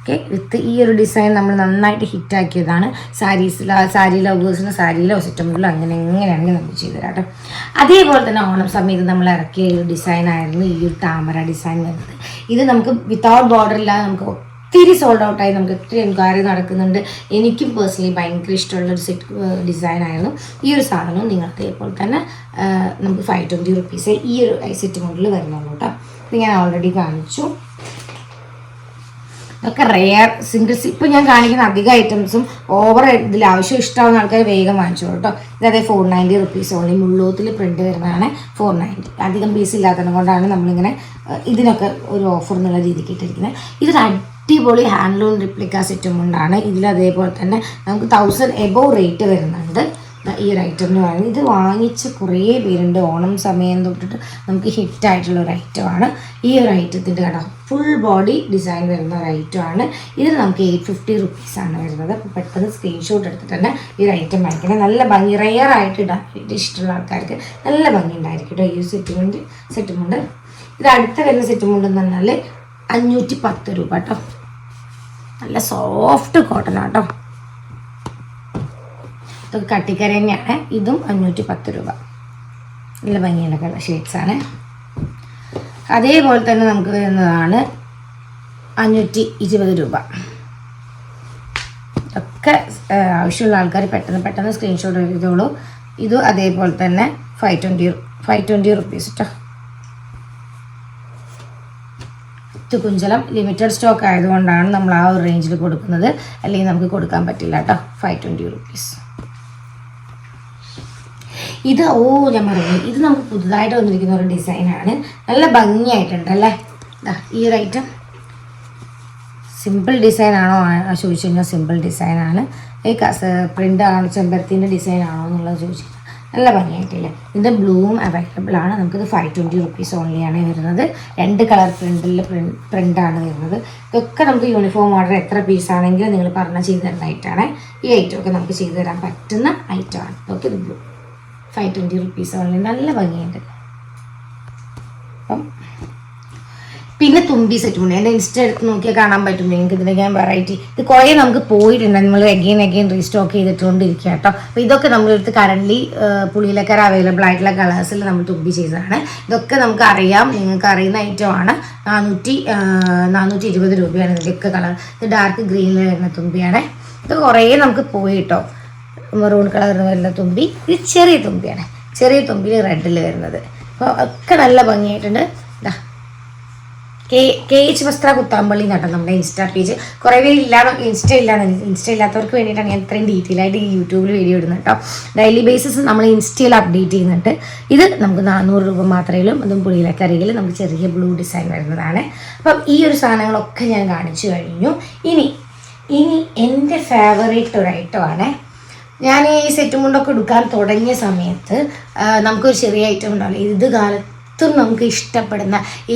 ഓക്കെ, വിത്ത് ഈ ഒരു ഡിസൈൻ നമ്മൾ നന്നായിട്ട് ഹിറ്റാക്കിയതാണ്. സാരി ലവേഴ്സിന് സാരിയിലോ സെറ്റമ്പിലോ എങ്ങനെയാണെങ്കിൽ നമുക്ക് ചെയ്തു തരാം കേട്ടോ. അതേപോലെ തന്നെ ഓണം സമയത്ത് നമ്മൾ ഇറക്കിയ ഒരു ഡിസൈനായിരുന്നു ഈ ഒരു താമര ഡിസൈൻ വരുന്നത്. ഇത് നമുക്ക് വിത്തൗട്ട് ബോർഡർ ഇല്ലാതെ നമുക്ക് ഒത്തിരി സോൾഡ് ഔട്ടായി, നമുക്ക് ഒത്തിരി എൻക്വയറി നടക്കുന്നുണ്ട്. എനിക്കും പേഴ്സണലി ഭയങ്കര ഇഷ്ടമുള്ളൊരു സെറ്റ് ഡിസൈനായിരുന്നു. ഈ ഒരു സാധനവും നിങ്ങൾ അതേപോലെ തന്നെ നമുക്ക് 520 റുപ്പീസേ ഈ ഒരു സെറ്റ് മോഡലിൽ വരുന്നുള്ളൂ കേട്ടോ. ഇത് ഞാൻ ഓൾറെഡി കാണിച്ചു. ഇതൊക്കെ റെയർ സിംഗിൾസ്. ഇപ്പോൾ ഞാൻ കാണിക്കുന്ന അധികം ഐറ്റംസും ഇതിൽ ആവശ്യം ഇഷ്ടമാവുന്ന ആൾക്കാർ വേഗം വാങ്ങിച്ചോളൂ കേട്ടോ. ഇതേ 490 റുപ്പീസ് ഓൺലി. മുള്ളൂത്തിൽ പ്രിൻ്റ് വരുന്നതാണ് 490. അധികം പീസ് ഇല്ലാത്തത് കൊണ്ടാണ് നമ്മളിങ്ങനെ ഇതിനൊക്കെ ഒരു ഓഫർ എന്നുള്ള രീതിക്ക് ഇട്ടിരിക്കുന്നത്. ഇതൊരു അടിപൊളി ഹാൻഡ്ലൂം റിപ്ലിക്ക സെറ്റും കൊണ്ടാണ്. ഇതിൽ അതേപോലെ തന്നെ നമുക്ക് 1000 എബോവ് റേറ്റ് വരുന്നുണ്ട്. ഈ ഒരു ഐറ്റം എന്ന് പറയുന്നത്. ഇത് വാങ്ങിച്ച് കുറേ പേരുണ്ട്. ഓണം സമയം തൊട്ടിട്ട് നമുക്ക് ഹിറ്റായിട്ടുള്ള ഒരു ഐറ്റമാണ്. ഈ ഒരു ഐറ്റത്തിൻ്റെ കട ഫുൾ ബോഡി ഡിസൈൻ വരുന്ന ഒരു ഐറ്റമാണ്. ഇതിന് നമുക്ക് 850 റുപ്പീസാണ് വരുന്നത്. അപ്പോൾ പെട്ടെന്ന് സ്ക്രീൻഷോട്ട് എടുത്തിട്ട് തന്നെ ഈ ഒരു ഐറ്റം വാങ്ങിക്കണം. നല്ല ഭംഗി, റെയറായിട്ട് ഇടാൻ ഇഷ്ടമുള്ള ആൾക്കാർക്ക് നല്ല ഭംഗി ഉണ്ടായിരിക്കും കേട്ടോ ഈ സെറ്റുമുണ്ട്. ഇത് അടുത്ത വരുന്ന സെറ്റുമുണ്ടെന്ന് പറഞ്ഞാൽ 510 രൂപ കേട്ടോ. നല്ല സോഫ്റ്റ് കോട്ടൺ ആട്ടോ. ഇതൊക്കെ കട്ടിക്കര തന്നെയാണ്. ഇതും 510 രൂപ. നല്ല ഭംഗിയുള്ള കളർ ഷെയ്ഡ്സാണ്. അതേപോലെ തന്നെ നമുക്ക് വരുന്നതാണ് 520 രൂപ. ഒക്കെ ആവശ്യമുള്ള ആൾക്കാർ പെട്ടെന്ന് സ്ക്രീൻഷോട്ട് എടുത്തോളൂ. ഇതും അതേപോലെ തന്നെ 520 റുപ്പീസ് കേട്ടോ. കുഞ്ചലം ലിമിറ്റഡ് സ്റ്റോക്ക് ആയതുകൊണ്ടാണ് നമ്മൾ ആ ഒരു റേഞ്ചിൽ കൊടുക്കുന്നത്, അല്ലെങ്കിൽ നമുക്ക് കൊടുക്കാൻ പറ്റില്ല കേട്ടോ. 520 റുപ്പീസ്. ഇത് ഞാൻ പറഞ്ഞു, ഇത് നമുക്ക് പുതുതായിട്ട് വന്നിരിക്കുന്ന ഒരു ഡിസൈനാണ്. നല്ല ഭംഗിയായിട്ടുണ്ട് അല്ലേ. ഈ ഒരു ഐറ്റം സിമ്പിൾ ഡിസൈനാണോ ചോദിച്ചു കഴിഞ്ഞാൽ സിമ്പിൾ ഡിസൈനാണ്. ഈ പ്രിൻ്റ് ആണോ ചെമ്പരത്തിൻ്റെ ഡിസൈൻ ആണോ എന്നുള്ളത് ചോദിച്ചിട്ട് നല്ല ഭംഗിയായിട്ടില്ലേ. ഇതിൻ്റെ ബ്ലൂവും അവൈലബിൾ ആണ്. നമുക്കിത് 520 റുപ്പീസ് ഓൺലിയാണ് വരുന്നത്. 2 കളർ പ്രിൻ്റാണ് വരുന്നത്. ഇതൊക്കെ നമുക്ക് യൂണിഫോം ഓർഡർ എത്ര പീസാണെങ്കിലും നിങ്ങൾ പറഞ്ഞാൽ ചെയ്ത് തരുന്ന ഐറ്റമാണ്. ഈ ഐറ്റമൊക്കെ നമുക്ക് ചെയ്തു തരാൻ പറ്റുന്ന ഐറ്റമാണ്. ഓക്കെ, ഇത് ബ്ലൂ 520 റുപ്പീസ് ഓൺലി. നല്ല ഭംഗിയുണ്ട്. അപ്പം പിന്നെ തുമ്പി സെറ്റുമുണ്ട്. എൻ്റെ ഇൻസ്റ്റ എടുത്ത് നോക്കിയാൽ കാണാൻ പറ്റും നിങ്ങൾക്ക്. ഇതിൻ്റെ ഞാൻ വെറൈറ്റി ഇത് കുറേ നമുക്ക് പോയിട്ടുണ്ട്. നമ്മൾ അഗെയിൻ റീസ്റ്റോക്ക് ചെയ്തിട്ടുകൊണ്ടിരിക്കുക കേട്ടോ. അപ്പോൾ ഇതൊക്കെ നമ്മളെടുത്ത് കറൻ്റ്ലി പുളിയിലക്കര അവൈലബിൾ ആയിട്ടുള്ള കളേഴ്സിൽ നമ്മൾ തുമ്പി ചെയ്തതാണ്. ഇതൊക്കെ നമുക്ക് അറിയാം, നിങ്ങൾക്ക് അറിയുന്ന ഐറ്റമാണ്. 420 രൂപയാണ് ഇതിൻ്റെയൊക്കെ കളർ. ഇത് ഡാർക്ക് ഗ്രീനിൽ വരുന്ന തുമ്പിയാണ്. ഇത് കുറേ നമുക്ക് പോയി കേട്ടോ. മെറൂൺ കളറിന് വരുന്ന തുമ്പി. ഇത് ചെറിയ തുമ്പിയാണ്. ചെറിയ തുമ്പിയിൽ റെഡിൽ വരുന്നത്. അപ്പോൾ ഒക്കെ നല്ല ഭംഗിയായിട്ടുണ്ട്. KH വസ്ത്ര കുത്താമ്പള്ളി എന്നാട്ടോ നമ്മുടെ ഇൻസ്റ്റാ പേജ്. കുറേ പേര് ഇൻസ്റ്റ ഇല്ലാത്തവർക്ക് വേണ്ടിയിട്ടാണ് ഞാൻ ഇത്രയും ഡീറ്റെയിൽ ആയിട്ട് ഈ യൂട്യൂബിൽ വീഡിയോ ഇടുന്നത് കേട്ടോ. ഡെയിലി ബേസിസ് നമ്മൾ ഇൻസ്റ്റയിൽ അപ്ഡേറ്റ് ചെയ്യുന്നുണ്ട്. ഇത് നമുക്ക് 400 രൂപ മാത്രമേ ഉള്ളൂ. അതും പുളിയിലക്കറിയിൽ നമുക്ക് ചെറിയ ബ്ലൂ ഡിസൈൻ വരുന്നതാണ്. അപ്പം ഈ ഒരു സാധനങ്ങളൊക്കെ ഞാൻ കാണിച്ചു കഴിഞ്ഞു. ഇനി എൻ്റെ ഫേവറേറ്റ് ഒരു ഐറ്റമാണ്. ഞാൻ ഈ സെറ്റ് മുണ്ടൊക്കെ എടുക്കാൻ തുടങ്ങിയ സമയത്ത് നമുക്കൊരു ചെറിയ ഐറ്റം ഉണ്ടാവില്ല. ഇത് കാലത്തും നമുക്ക് ഇഷ്ടപ്പെടുന്ന ഈ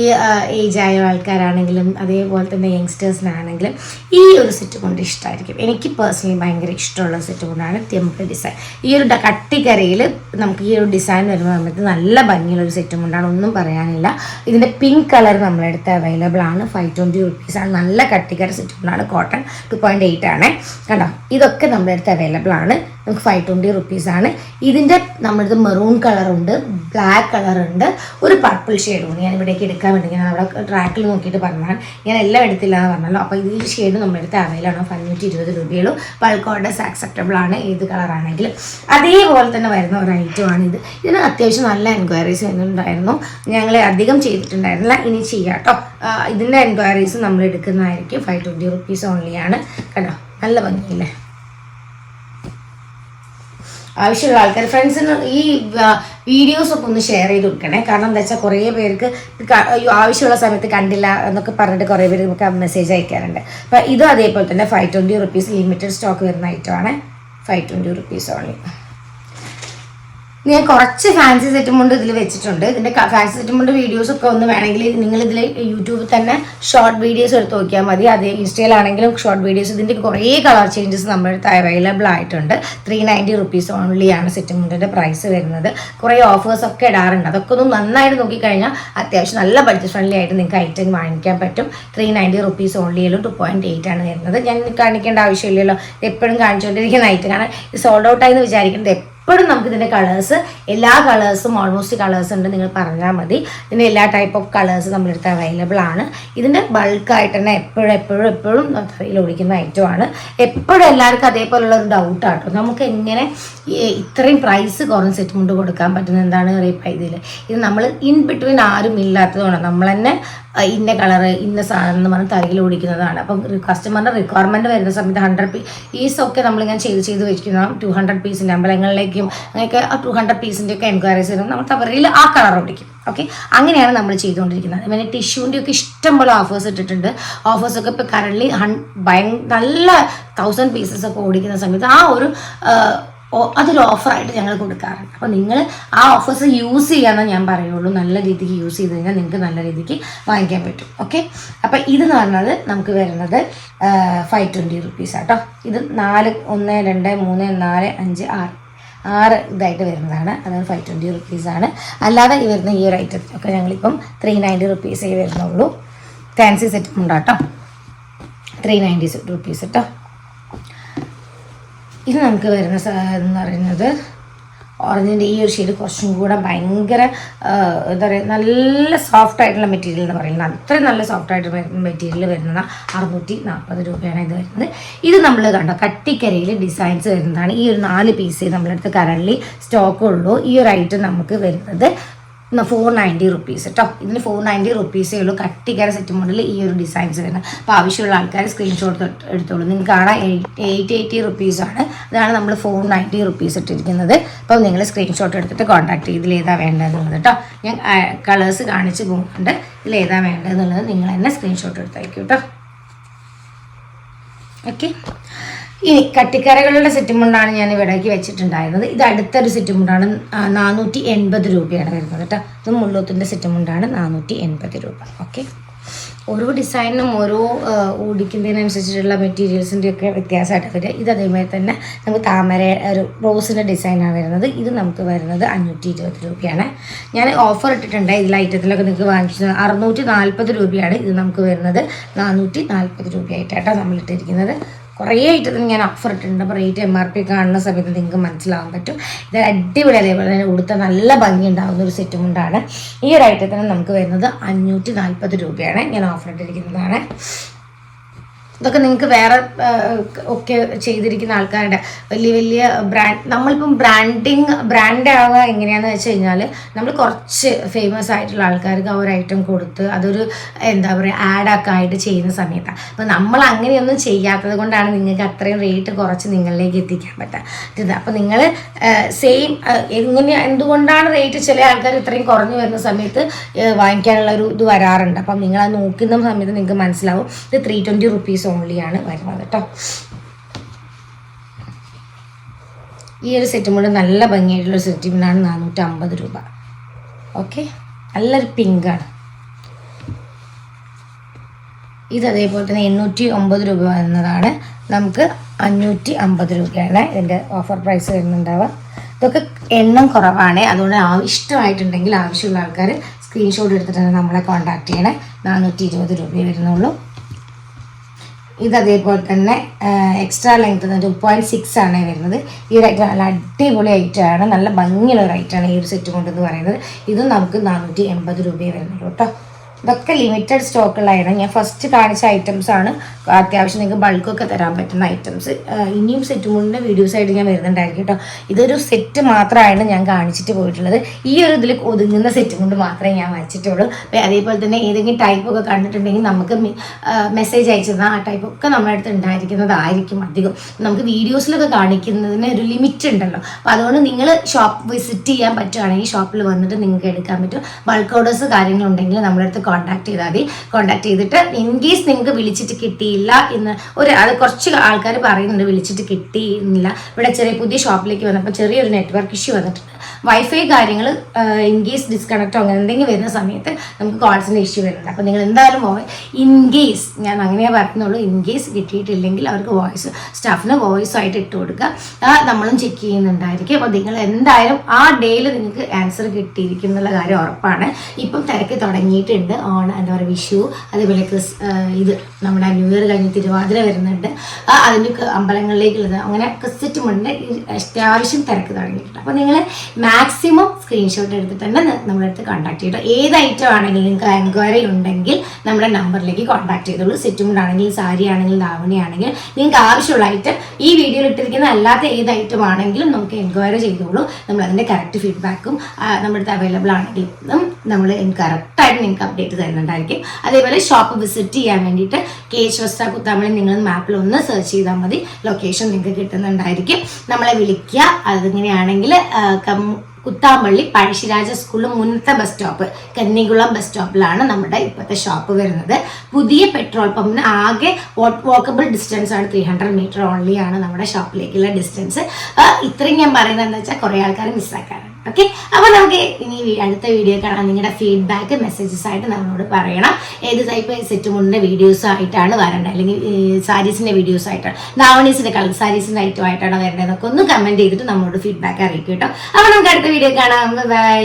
ഏജായ ആൾക്കാരാണെങ്കിലും അതേപോലെ തന്നെ യങ്സ്റ്റേഴ്സിനാണെങ്കിലും ഈ ഒരു സെറ്റ് കൊണ്ട് ഇഷ്ടമായിരിക്കും. എനിക്ക് പേഴ്സണലി ഭയങ്കര ഇഷ്ടമുള്ള സെറ്റ് കൊണ്ടാണ് ടെമ്പിൾ ഡിസൈൻ. ഈ ഒരു കട്ടിക്കരയിൽ നമുക്ക് ഈ ഒരു ഡിസൈൻ വരുന്ന സമയത്ത് നല്ല ഭംഗിയുള്ളൊരു സെറ്റ് കൊണ്ടാണ്, ഒന്നും പറയാനില്ല. ഇതിൻ്റെ പിങ്ക് കളർ നമ്മളെടുത്ത് അവൈലബിൾ ആണ്. 520 റുപ്പീസാണ്. നല്ല കട്ടിക്കര സെറ്റ് കൊണ്ടാണ്. കോട്ടൺ 2.8 ആണ് കണ്ടോ. ഇതൊക്കെ നമ്മളെടുത്ത് അവൈലബിൾ ആണ്. നമുക്ക് 520 റുപ്പീസാണ്. ഇതിൻ്റെ നമ്മുടെ മെറൂൺ കളറുണ്ട്, ബ്ലാക്ക് കളറുണ്ട്, ഒരു പർപ്പിൾ ഷെയ്ഡുണ്ട്. ഞാൻ ഇവിടേക്ക് എടുക്കാൻ വേണ്ടി ഞാൻ അവിടെ ട്രാക്കിൽ നോക്കിയിട്ട് പറഞ്ഞാൽ ഞാൻ എല്ലാം എടുത്തില്ല എന്ന് പറഞ്ഞല്ലോ. അപ്പോൾ ഈ ഷെയ്ഡ് നമ്മളെടുത്ത് അവൈലബിൾ ആണ്. 520 രൂപയുള്ളൂ. ബൾക്ക് ഓർഡേഴ്സ് ആക്സെപ്റ്റബിൾ ആണ് ഏത് കളറാണെങ്കിലും. അതേപോലെ തന്നെ വരുന്ന ഒരു ഐറ്റമാണ് ഇത്. ഇതിന് അത്യാവശ്യം നല്ല എൻക്വയറീസ് വരുന്നുണ്ടായിരുന്നു. ഞങ്ങൾ അധികം ചെയ്തിട്ടുണ്ടായിരുന്നില്ല, ഇനി ചെയ്യാം കേട്ടോ. ഇതിൻ്റെ എൻക്വയറീസ് നമ്മൾ എടുക്കുന്നതായിരിക്കും. 520 റുപ്പീസ് ഓൺലിയാണ് കണ്ടോ. നല്ല ഭംഗിയില്ലേ. ആവശ്യമുള്ള ആൾക്കാർ ഫ്രണ്ട്സിന് ഈ വീഡിയോസൊക്കെ ഒന്ന് ഷെയർ ചെയ്ത് കൊടുക്കണേ. കാരണം എന്താ വെച്ചാൽ കുറേ പേർക്ക് ആവശ്യമുള്ള സമയത്ത് കണ്ടില്ല എന്നൊക്കെ പറഞ്ഞിട്ട് കുറേ പേര് നമുക്ക് മെസ്സേജ് അയക്കാറുണ്ട്. അപ്പോൾ ഇതും അതേപോലെ തന്നെ 520 റുപ്പീസ് ലിമിറ്റഡ് സ്റ്റോക്ക് വരുന്ന ഐറ്റമാണ്. 520 റുപ്പീസ് ഓൺലി. ഞാൻ കുറച്ച് ഫാൻസി സെറ്റും കൊണ്ട് ഇതിൽ വെച്ചിട്ടുണ്ട്. ഇതിൻ്റെ ഫാൻസി സെറ്റും കൊണ്ട് വീഡിയോസൊക്കെ ഒന്ന് വേണമെങ്കിൽ നിങ്ങളിതിൽ യൂട്യൂബിൽ തന്നെ ഷോർട്ട് വീഡിയോസ് എടുത്ത് നോക്കിയാൽ മതി. അതേ ഇൻസ്റ്റയിലാണെങ്കിലും ഷോർട്ട് വീഡിയോസ്. ഇതിൻ്റെ കുറേ കളർ ചേഞ്ചസ് നമ്മുടെ അടുത്ത് അവൈലബിൾ ആയിട്ടുണ്ട്. 390 റുപ്പീസ് ഓൺലിയാണ് സെറ്റും കൊണ്ടിൻ്റെ പ്രൈസ് വരുന്നത്. കുറേ ഓഫേഴ്സൊക്കെ ഇടാറുണ്ട്. അതൊക്കെ ഒന്ന് നന്നായിട്ട് നോക്കിക്കഴിഞ്ഞാൽ അത്യാവശ്യം നല്ല ബഡ്ജറ്റ് ഫ്രണ്ട്ലി ആയിട്ട് നിങ്ങൾക്ക് ഐറ്റം വാങ്ങിക്കാൻ പറ്റും. 390 റുപ്പീസ് ഓൺലിയിലും 2.8 ആണ് വരുന്നത്. ഞാൻ കാണിക്കേണ്ട ആവശ്യമില്ലല്ലോ, എപ്പോഴും കാണിച്ചുകൊണ്ടിരിക്കുന്ന ഐറ്റം. കാരണം ഇത് സോൾഡ് ഔട്ടായെന്ന് വിചാരിക്കുന്നത് എപ്പോഴും നമുക്ക് ഇതിൻ്റെ കളേഴ്സ്, എല്ലാ കളേഴ്സും ഓൾമോസ്റ്റ് കളേഴ്സ് ഉണ്ട്. നിങ്ങൾ പറഞ്ഞാൽ മതി. ഇതിൻ്റെ എല്ലാ ടൈപ്പ് ഓഫ് കളേഴ്സ് നമ്മളെടുത്ത് അവൈലബിൾ ആണ്. ഇതിൻ്റെ ബൾക്കായിട്ട് തന്നെ എപ്പോഴും തറയിൽ ഓടിക്കുന്ന ഐറ്റമാണ്. എപ്പോഴും എല്ലാവർക്കും അതേപോലുള്ള ഒരു ഡൗട്ടാട്ടോ, നമുക്ക് എങ്ങനെ ഇത്രയും പ്രൈസ് കുറഞ്ഞ സെറ്റ് കൊണ്ട് കൊടുക്കാൻ പറ്റുന്നത് എന്താണ് ഇതിൽ. ഇത് നമ്മൾ ഇൻ ബിറ്റ്വീൻ ആരും ഇല്ലാത്തതുകൊണ്ടാണ് നമ്മൾ തന്നെ ഇന്ന കളറ് ഇന്ന സാധനം എന്ന് പറഞ്ഞ് തറയിൽ ഓടിക്കുന്നതാണ്. അപ്പം കസ്റ്റമറിൻ്റെ റിക്വയർമെൻറ്റ് വരുന്ന സമയത്ത് 100 പീസൊക്കെ നമ്മളിങ്ങനെ ചെയ്ത് വെച്ചിരിക്കുന്ന 200 പീസിൻ്റെ അമ്പലങ്ങളിലേക്കും അങ്ങനെയൊക്കെ 200 പീസിൻ്റെയൊക്കെ എൻക്വയറീസ് വരും. നമ്മൾ തവറിൽ ആ കളർ ഓടിക്കും. ഓക്കെ, അങ്ങനെയാണ് നമ്മൾ ചെയ്തുകൊണ്ടിരിക്കുന്നത്. പിന്നെ ടിഷ്യൂൻ്റെ ഒക്കെ ഇഷ്ടംപോലെ ഓഫേഴ്സ് ഇട്ടിട്ടുണ്ട്. ഓഫേഴ്സൊക്കെ ഇപ്പോൾ കറൻറ്റ്ലി നല്ല 1000 പീസസ് ഒക്കെ ഓടിക്കുന്ന സമയത്ത് ആ ഒരു അതൊരു ഓഫറായിട്ട് ഞങ്ങൾ കൊടുക്കാറുണ്ട്. അപ്പോൾ നിങ്ങൾ ആ ഓഫേഴ്സ് യൂസ് ചെയ്യാമെന്ന് ഞാൻ പറയുള്ളൂ. നല്ല രീതിക്ക് യൂസ് ചെയ്ത് കഴിഞ്ഞാൽ നിങ്ങൾക്ക് നല്ല രീതിക്ക് വാങ്ങിക്കാൻ പറ്റും. ഓക്കെ, അപ്പോൾ ഇതെന്ന് പറഞ്ഞത് നമുക്ക് വരുന്നത് 520 റുപ്പീസ് ആട്ടോ. ഇത് 4 1 2 3 4 5 6 ഇതായിട്ട് വരുന്നതാണ്. അതായത് 520 റുപ്പീസാണ്. അല്ലാതെ ഈ വരുന്ന ഈ ഒരു ഐറ്റം ഒക്കെ ഞങ്ങളിപ്പം 390 റുപ്പീസേ വരുന്നുള്ളൂ. ഫാൻസി സെറ്റും ഉണ്ടാട്ടോ, 390 റുപ്പീസ് കേട്ടോ. ഇത് നമുക്ക് വരുന്ന എന്ന് പറയുന്നത് ഓറഞ്ചിൻ്റെ ഈ ഒരു ഷെയ്ഡ് കുറച്ചും കൂടെ ഭയങ്കര എന്താ പറയുക, നല്ല സോഫ്റ്റ് ആയിട്ടുള്ള മെറ്റീരിയൽ എന്ന് പറയുന്നത്. അത്രയും നല്ല സോഫ്റ്റ് ആയിട്ടുള്ള മെറ്റീരിയൽ വരുന്നത് 640 രൂപയാണ് ഇത് വരുന്നത്. ഇത് നമ്മൾ കണ്ടോ കട്ടിക്കരയിൽ ഡിസൈൻസ് വരുന്നതാണ്. ഈ ഒരു 4 പീസ് നമ്മളടുത്ത് കറൻറ്റ്ലി സ്റ്റോക്കുള്ളൂ. ഈ ഒരു ഐറ്റം നമുക്ക് വരുന്നത് 490 റുപ്പീസ് കേട്ടോ. ഇതിന് 490 റുപ്പീസേ ഉള്ളൂ. കട്ടിക്കര സെറ്റ് മോഡൽ ഈ ഒരു ഡിസൈൻസ് വരുന്നത്. അപ്പോൾ ആവശ്യമുള്ള ആൾക്കാർ സ്ക്രീൻഷോട്ട് എടുത്തോളൂ. നിങ്ങൾക്ക് കാണാൻ 880 റുപ്പീസാണ്. അതാണ് നമ്മൾ 490 റുപ്പീസ് ഇട്ടിരിക്കുന്നത്. അപ്പോൾ നിങ്ങൾ സ്ക്രീൻഷോട്ട് എടുത്തിട്ട് കോൺടാക്ട് ചെയ്ത് ഇതിലേതാ വേണ്ടതെന്നുള്ളത് കേട്ടോ. ഞാൻ കളേഴ്സ് കാണിച്ച് പോകുന്നുണ്ട്. ഇതിലേതാ വേണ്ടതെന്നുള്ളത് നിങ്ങൾ തന്നെ സ്ക്രീൻഷോട്ട് എടുത്തയക്കും കേട്ടോ. ഓക്കെ, ഇനി കട്ടിക്കരകളുടെ സെറ്റ് മുണ്ടാണ് ഞാൻ ഇവിടേക്ക് വെച്ചിട്ടുണ്ടായിരുന്നത്. ഇത് അടുത്തൊരു സെറ്റ് മുണ്ടാണ്, 480 രൂപയാണ് വരുന്നത് കേട്ടോ. ഇത് മുള്ളൂത്തിൻ്റെ സെറ്റ് മുണ്ടാണ്, 480 രൂപ. ഓക്കെ, ഓരോ ഡിസൈനും ഓരോ ഓടിക്കുന്നതിനനുസരിച്ചിട്ടുള്ള മെറ്റീരിയൽസിൻ്റെ ഒക്കെ വ്യത്യാസമായിട്ട് വരിക. ഇത് അതേമാതിരി തന്നെ നമുക്ക് താമര ഒരു റോസിൻ്റെ ഡിസൈനാണ് വരുന്നത്. ഇത് നമുക്ക് വരുന്നത് 520 രൂപയാണ്. ഞാൻ ഓഫർ ഇട്ടിട്ടുണ്ട്. ഇതിൽ ഐറ്റത്തിലൊക്കെ നിങ്ങൾക്ക് വാങ്ങിച്ചത് 640 രൂപയാണ്. ഇത് നമുക്ക് വരുന്നത് 440 രൂപയായിട്ടാണ് നമ്മൾ ഇട്ടിരിക്കുന്നത്. കുറേ ഐറ്റത്തിന് ഞാൻ ഓഫർ ഇട്ടിട്ടുണ്ട്. അപ്പോൾ റേറ്റ് MRP കാണുന്ന സമയത്ത് നിങ്ങൾക്ക് മനസ്സിലാവാൻ പറ്റും. ഇത് അടിപൊളി, അതേപോലെ തന്നെ ഉടുത്ത നല്ല ഭംഗി ഉണ്ടാകുന്ന ഒരു സെറ്റ് കൊണ്ടാണ്. ഈ ഒരു ഐറ്റത്തിന് നമുക്ക് വരുന്നത് 540 രൂപയാണ്. ഞാൻ ഓഫർ ഇട്ടിരിക്കുന്നതാണ്. ഇതൊക്കെ നിങ്ങൾക്ക് വേറെ ഒക്കെ ചെയ്തിരിക്കുന്ന ആൾക്കാരുടെ വലിയ വലിയ ബ്രാൻഡ്, നമ്മളിപ്പം ബ്രാൻഡ് ആവുക എങ്ങനെയാണെന്ന് വെച്ച് കഴിഞ്ഞാൽ നമ്മൾ കുറച്ച് ഫേമസ് ആയിട്ടുള്ള ആൾക്കാർക്ക് ആ ഒരു ഐറ്റം കൊടുത്ത് അതൊരു എന്താ പറയുക ആഡൊക്കെ ആയിട്ട് ചെയ്യുന്ന സമയത്താണ്. അപ്പോൾ നമ്മൾ അങ്ങനെയൊന്നും ചെയ്യാത്തത് കൊണ്ടാണ് നിങ്ങൾക്ക് അത്രയും റേറ്റ് കുറച്ച് നിങ്ങളിലേക്ക് എത്തിക്കാൻ പറ്റുക. അപ്പോൾ നിങ്ങൾ സെയിം എന്തുകൊണ്ടാണ് റേറ്റ് ചില ആൾക്കാർ ഇത്രയും കുറഞ്ഞു വരുന്ന സമയത്ത് വാങ്ങിക്കാനുള്ള ഒരു ഇത് വരാറുണ്ട്. അപ്പം നിങ്ങൾ അത് നോക്കുന്ന സമയത്ത് നിങ്ങൾക്ക് മനസ്സിലാവും ഇത് 320 റുപ്പീസ് ഓൺലിയാണ് വരുന്നത് കേട്ടോ. ഈ ഒരു സെറ്റ് മുണ്ട് നല്ല ഭംഗിയായിട്ടുള്ള സെറ്റിനാണ് 450 രൂപ. ഓക്കെ, നല്ലൊരു പിങ്കാണ്. ഇത് അതേപോലെ തന്നെ 809 രൂപ വരുന്നതാണ്. നമുക്ക് 550 രൂപയാണ് ഇതിൻ്റെ ഓഫർ പ്രൈസ് വരുന്നുണ്ടാവുക. ഇതൊക്കെ എണ്ണം കുറവാണ്. അതുകൊണ്ട് ഇഷ്ടമായിട്ടുണ്ടെങ്കിൽ ആവശ്യമുള്ള ആൾക്കാർ സ്ക്രീൻഷോട്ട് എടുത്തിട്ട് നമ്മളെ കോൺടാക്ട് ചെയ്യണേ. 420 രൂപയെ വരുന്നുള്ളൂ. ഇത് അതേപോലെ തന്നെ എക്സ്ട്രാ ലെങ്ത് 2.6 ആണ് വരുന്നത്. ഈ ഒരു ഐറ്റം നല്ല അടിപൊളി ഐറ്റമാണ്, നല്ല ഭംഗിയുള്ള ഒരു ഐറ്റമാണ് ഈ ഒരു സെറ്റ് കൊണ്ടെന്ന് പറയുന്നത്. ഇതും നമുക്ക് 480 രൂപയെ വരുന്നുള്ളൂ കേട്ടോ. ഇതൊക്കെ ലിമിറ്റഡ് സ്റ്റോക്കുള്ളതാണ്. ഞാൻ ഫസ്റ്റ് കാണിച്ച ഐറ്റംസാണ്. അത്യാവശ്യം നിങ്ങൾക്ക് ബൾക്കൊക്കെ തരാൻ പറ്റുന്ന ഐറ്റംസ്. ഇനിയും സെറ്റ് മുണ്ടിൻ്റെ വീഡിയോസായിട്ട് ഞാൻ വരുന്നുണ്ടായിരിക്കും കേട്ടോ. ഇതൊരു സെറ്റ് മാത്രമാണ് ഞാൻ കാണിച്ചിട്ട് പോയിട്ടുള്ളത്. ഈ ഒരു ഇതിൽ ഒതുങ്ങുന്ന സെറ്റ് കൊണ്ട് മാത്രമേ ഞാൻ വച്ചിട്ടുള്ളൂ. അതേപോലെ തന്നെ ഏതെങ്കിലും ടൈപ്പൊക്കെ കണ്ടിട്ടുണ്ടെങ്കിൽ നമുക്ക് മെസ്സേജ് അയച്ചത് ആ ടൈപ്പൊക്കെ നമ്മുടെ അടുത്ത് ഉണ്ടായിരിക്കുന്നതായിരിക്കും അധികം. നമുക്ക് വീഡിയോസിലൊക്കെ കാണിക്കുന്നതിന് ഒരു ലിമിറ്റ് ഉണ്ടല്ലോ. അപ്പോൾ അതുകൊണ്ട് നിങ്ങൾ ഷോപ്പ് വിസിറ്റ് ചെയ്യാൻ പറ്റുകയാണെങ്കിൽ ഷോപ്പിൽ വന്നിട്ട് നിങ്ങൾക്ക് എടുക്കാൻ പറ്റും. ബൾക്ക് ഓർഡേഴ്സ് കാര്യങ്ങളുണ്ടെങ്കിൽ നമ്മുടെ അടുത്ത് കോൺടാക്ട് ചെയ്താൽ മതി. കോൺടാക്ട് ചെയ്തിട്ട് ഇൻ കേസ് നിങ്ങൾക്ക് വിളിച്ചിട്ട് കിട്ടിയില്ല എന്ന് അത് കുറച്ച് ആൾക്കാർ പറയുന്നുണ്ട് വിളിച്ചിട്ട് കിട്ടിയില്ല. ഇവിടെ ചെറിയ ഷോപ്പിലേക്ക് വന്നപ്പോൾ ചെറിയൊരു നെറ്റ്വർക്ക് ഇഷ്യൂ വന്നിട്ടുണ്ട്. വൈഫൈ കാര്യങ്ങൾ ഇൻ കേസ് ഡിസ്കണക്റ്റോ അങ്ങനെ എന്തെങ്കിലും വരുന്ന സമയത്ത് നമുക്ക് കോൾസിൻ്റെ ഇഷ്യൂ വരുന്നുണ്ട്. അപ്പോൾ നിങ്ങൾ എന്തായാലും ഇൻ കേസ് ഞാൻ അങ്ങനെ പറയുന്നുള്ളൂ, ഇൻ കേസ് കിട്ടിയിട്ടില്ലെങ്കിൽ അവർക്ക് സ്റ്റാഫിന് വോയിസ് ആയിട്ട് ഇട്ട് കൊടുക്കുക. നമ്മളും ചെക്ക് ചെയ്യുന്നുണ്ടായിരിക്കും. അപ്പോൾ നിങ്ങൾ എന്തായാലും ആ ഡേയിൽ നിങ്ങൾക്ക് ആൻസർ കിട്ടിയിരിക്കും എന്നുള്ള കാര്യം ഉറപ്പാണ്. ഇപ്പം തിരക്ക് തുടങ്ങിയിട്ടുണ്ട്. എന്താ പറയുക വിഷു, അതേപോലെ ഇത് നമ്മുടെ ന്യൂ ഇയർ കഴിഞ്ഞ് തിരുവാതിര വരുന്നുണ്ട്. അതിൻ്റെ അമ്പലങ്ങളിലേക്കുള്ളത് അങ്ങനെ സെറ്റുമുണ്ട്. അത്യാവശ്യം തിരക്ക് തുടങ്ങിയിട്ടുണ്ട്. അപ്പോൾ നിങ്ങൾ മാക്സിമം സ്ക്രീൻഷോട്ട് എടുത്തിട്ട് തന്നെ നമ്മുടെ അടുത്ത് കോൺടാക്ട് ചെയ്തോ. ഏത് ഐറ്റം ആണെങ്കിലും നിങ്ങൾക്ക് എൻക്വയറി ഉണ്ടെങ്കിൽ നമ്മുടെ നമ്പറിലേക്ക് കോൺടാക്ട് ചെയ്തോളൂ. സെറ്റുമുണ്ടാണെങ്കിലും സാരി ആണെങ്കിലും ധാവണി ആണെങ്കിലും നിങ്ങൾക്ക് ആവശ്യമുള്ള ഐറ്റം ഈ വീഡിയോയിൽ ഇട്ടിരിക്കുന്ന അല്ലാത്ത ഏത് ഐറ്റം ആണെങ്കിലും നമുക്ക് എൻക്വയറി ചെയ്തോളൂ. നമ്മൾ അതിൻ്റെ കറക്റ്റ് ഫീഡ്ബാക്കും നമ്മുടെ അടുത്ത് അവൈലബിൾ ആണെങ്കിലും നമ്മൾ കറക്റ്റായിട്ട് നിങ്ങൾക്ക് അപ്ഡേറ്റ് തരുന്നുണ്ടായിരിക്കും. അതേപോലെ ഷോപ്പ് വിസിറ്റ് ചെയ്യാൻ വേണ്ടിയിട്ട് KH വസ്ത്ര കുത്താമ്പളി നിങ്ങൾ മാപ്പിൽ ഒന്ന് സെർച്ച് ചെയ്താൽ മതി. ലൊക്കേഷൻ നിങ്ങൾക്ക് കിട്ടുന്നുണ്ടായിരിക്കും. നമ്മളെ വിളിക്കുക. അതിങ്ങനെയാണെങ്കിൽ കുത്താമ്പള്ളി പഴശ്ശിരാജ സ്കൂളിൽ മുന്നത്തെ ബസ് സ്റ്റോപ്പ് കന്നികുളം ബസ് സ്റ്റോപ്പിലാണ് നമ്മുടെ ഇപ്പോഴത്തെ ഷോപ്പ് വരുന്നത്. പുതിയ പെട്രോൾ പമ്പിന് ആകെ വാക്കബിൾ ഡിസ്റ്റൻസ് ആണ്, 300 മീറ്റർ ഓൺലി ആണ് നമ്മുടെ ഷോപ്പിലേക്കുള്ള ഡിസ്റ്റൻസ്. ഇത്രയും ഞാൻ പറയുന്നത് എന്താ വെച്ചാൽ കുറേ ആൾക്കാർ മിസ്സാക്കാറാണ്. ഓക്കെ, അപ്പോൾ നമുക്ക് ഇനി അടുത്ത വീഡിയോ കാണാം. നിങ്ങളുടെ ഫീഡ്ബാക്ക് മെസ്സേജസ് ആയിട്ട് നമ്മളോട് പറയണം. ഏത് ടൈപ്പ് സെറ്റ് മുണ്ടിൻ്റെ വീഡിയോസ് ആയിട്ടാണ് വരേണ്ടത്, അല്ലെങ്കിൽ സാരീസിൻ്റെ വീഡിയോസ് ആയിട്ടാണ്, ദാവണീസിൻ്റെ കളർ സാരീസിൻ്റെ ഐറ്റം ആയിട്ടാണ് വരേണ്ടത് എന്നൊക്കെ ഒന്ന് കമൻറ്റ് ചെയ്തിട്ട് നമ്മളോട് ഫീഡ്ബാക്ക് അറിയിക്കും കേട്ടോ. അപ്പോൾ നമുക്ക് അടുത്ത വീഡിയോ കാണാം. ബൈ.